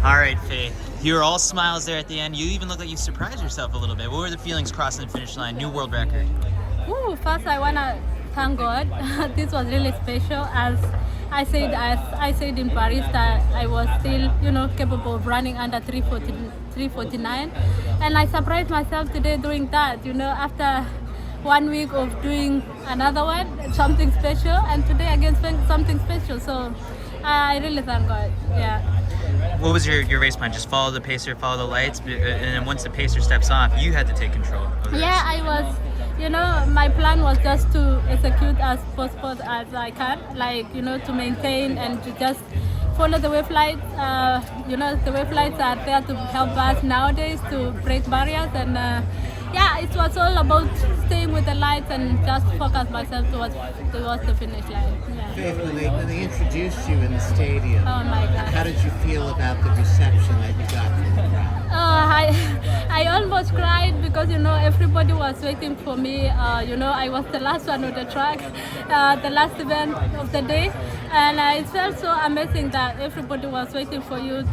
All right, Faith. You're all smiles there at the end. You even look like you surprised yourself a little bit. What were the feelings crossing the finish line? New world record. First, I wanna thank God. This was really special. As I said in Paris that I was still, capable of running under 349, and I surprised myself today doing that. After 1 week of doing another one, something special, and today again something special. So I really thank God. Yeah. What was your race plan? Just follow the pacer, follow the lights, and then once the pacer steps off, you had to take control of the race. Yeah, I was. My plan was just to execute as possible as I can, to maintain and to just follow the wave lights. The wave lights are there to help us nowadays to break barriers, and it was all about staying with the lights and just focus myself towards the finish line. Yeah. Faith, when they introduced you in the stadium, Oh my God. how did you feel about the reception that you got from the crowd? I almost cried because everybody was waiting for me. I was the last one on the track, the last event of the day, and it felt so amazing that everybody was waiting for you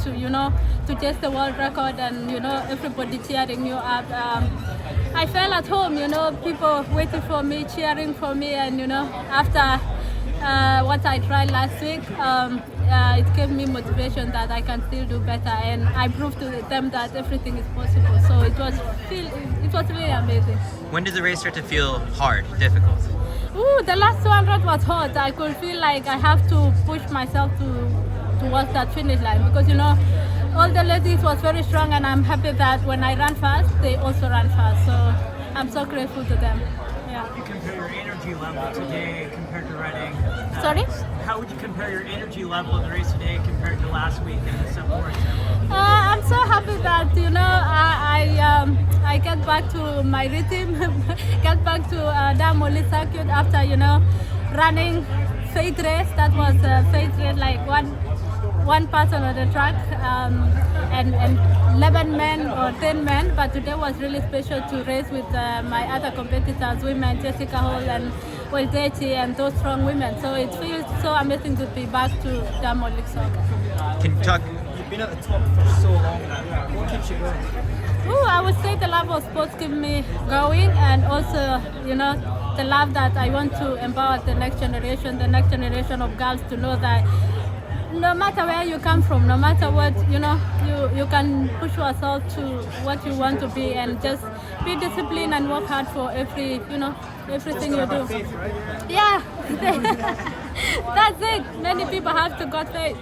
to test the world record, and everybody cheering you up. I felt at home, people waiting for me, cheering for me, and after what I tried last week, it gave me motivation that I can still do better, and I proved to them that everything is possible. So it was really amazing. When did the race start to feel hard, difficult? The last 200 was hot. I could feel like I have to push myself towards that finish line because all the ladies was very strong, and I'm happy that when I ran fast, they also ran fast. So I'm so grateful to them. Yeah. How would you compare your energy level today compared to running? Sorry? How would you compare your energy level in the race today compared to last week in the Sub-4? I'm so happy that I get back to my rhythm, get back to Davis-Woodhall circuit after running faith race. That was a faith race, like one person on the track and 11 men or 10 men, but today was really special to race with my other competitors, women, Jessica Hall and Weldechi, and those strong women. So it feels so amazing to be back to Davis-Woodhall soccer. Can you talk? You've been at the top for so long now. What keeps you going? I would say the love of sports keep me going, and also, the love that I want to empower the next generation of girls to know that no matter where you come from, no matter what, you can push yourself to what you want to be, and just be disciplined and work hard for everything you do. Faith, right? Yeah, that's it. Many people have to got faith.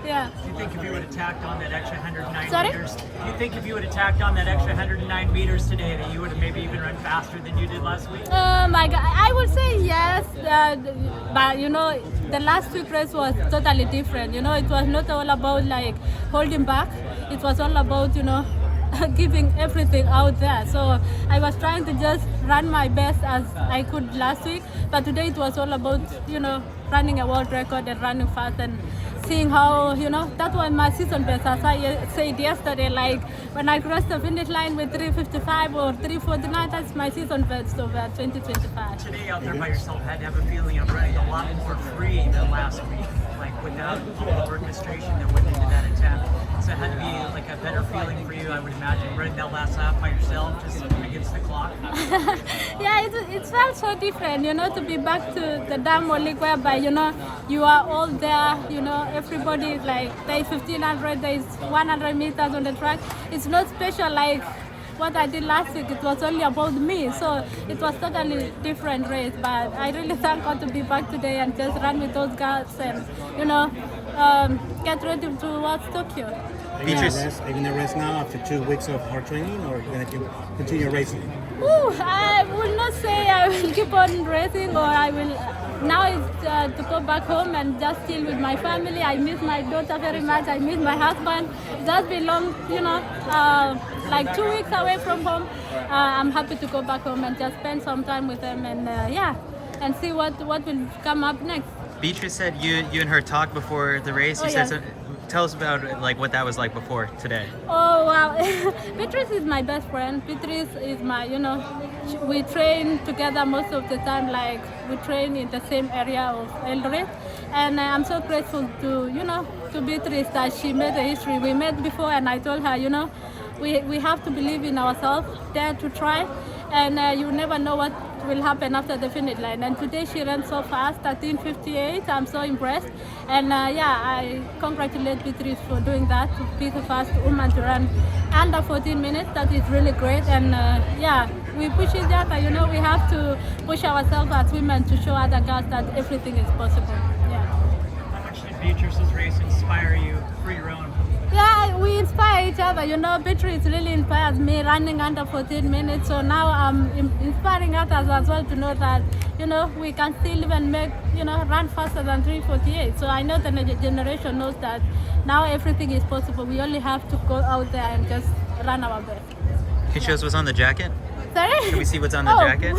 Yeah. Do you think if you would have tacked on that extra 109 Sorry? meters, do you think if you would have tacked on that extra 109 meters today that you would have maybe even run faster than you did last week? Oh my God, I would say yes, but the last week race was totally different. It was not all about holding back. It was all about giving everything out there. So I was trying to just run my best as I could last week, but today it was all about running a world record and running fast and seeing how that was my season best, as I said yesterday. When I crossed the finish line with 3:55 or 3:49, that's my season best of 2025. Today out there by yourself had to have a feeling of running a lot more free than last week, without all the orchestration that went into that attempt. So it had to be a better feeling for you, I would imagine, running that last lap by yourself, just against the clock. Yeah, it felt so different, to be back to the Davis-Woodhall whereby, you are all there, everybody is there is 1500, there is 100 meters on the track. It's not special like what I did last week. It was only about me, so it was totally different race, but I really thank God to be back today and just run with those girls and, get ready towards Tokyo. Are you going to rest now after 2 weeks of hard training, or are you going to continue racing? I will not say I will keep on racing, or I will. Now it's to go back home and just chill with my family. I miss my daughter very much. I miss my husband. Just been long, 2 weeks away from home. I'm happy to go back home and just spend some time with them, and and see what will come up next. Beatrice said you and her talked before the race. You said tell us about what that was like before today. Oh wow, Beatrice is my best friend. Beatrice is my, we train together most of the time. We train in the same area of Eldoret, and I'm so grateful to to Beatrice that she made the history. We met before, and I told her, you know, we have to believe in ourselves, dare to try, and you never know what will happen after the finish line. And today she ran so fast, 13:58. I'm so impressed, and I congratulate Beatrice for doing that, to be the first woman to run under 14 minutes. That is really great, and we push each other. You know, we have to push ourselves as women to show other girls that everything is possible. Yeah. How much did Beatrice's race inspire you for your own? Yeah, we inspire each other. You know, Beatrice really inspires me running under 14 minutes. So now I'm inspiring others as well to know that, you know, we can still even make, you know, run faster than 3:48. So I know the generation knows that now everything is possible. We only have to go out there and just run our best. Can you show us what's on the jacket? Sorry? Can we see what's on the jacket?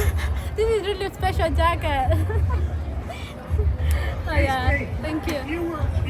This is really a special jacket. Oh yeah, thank you.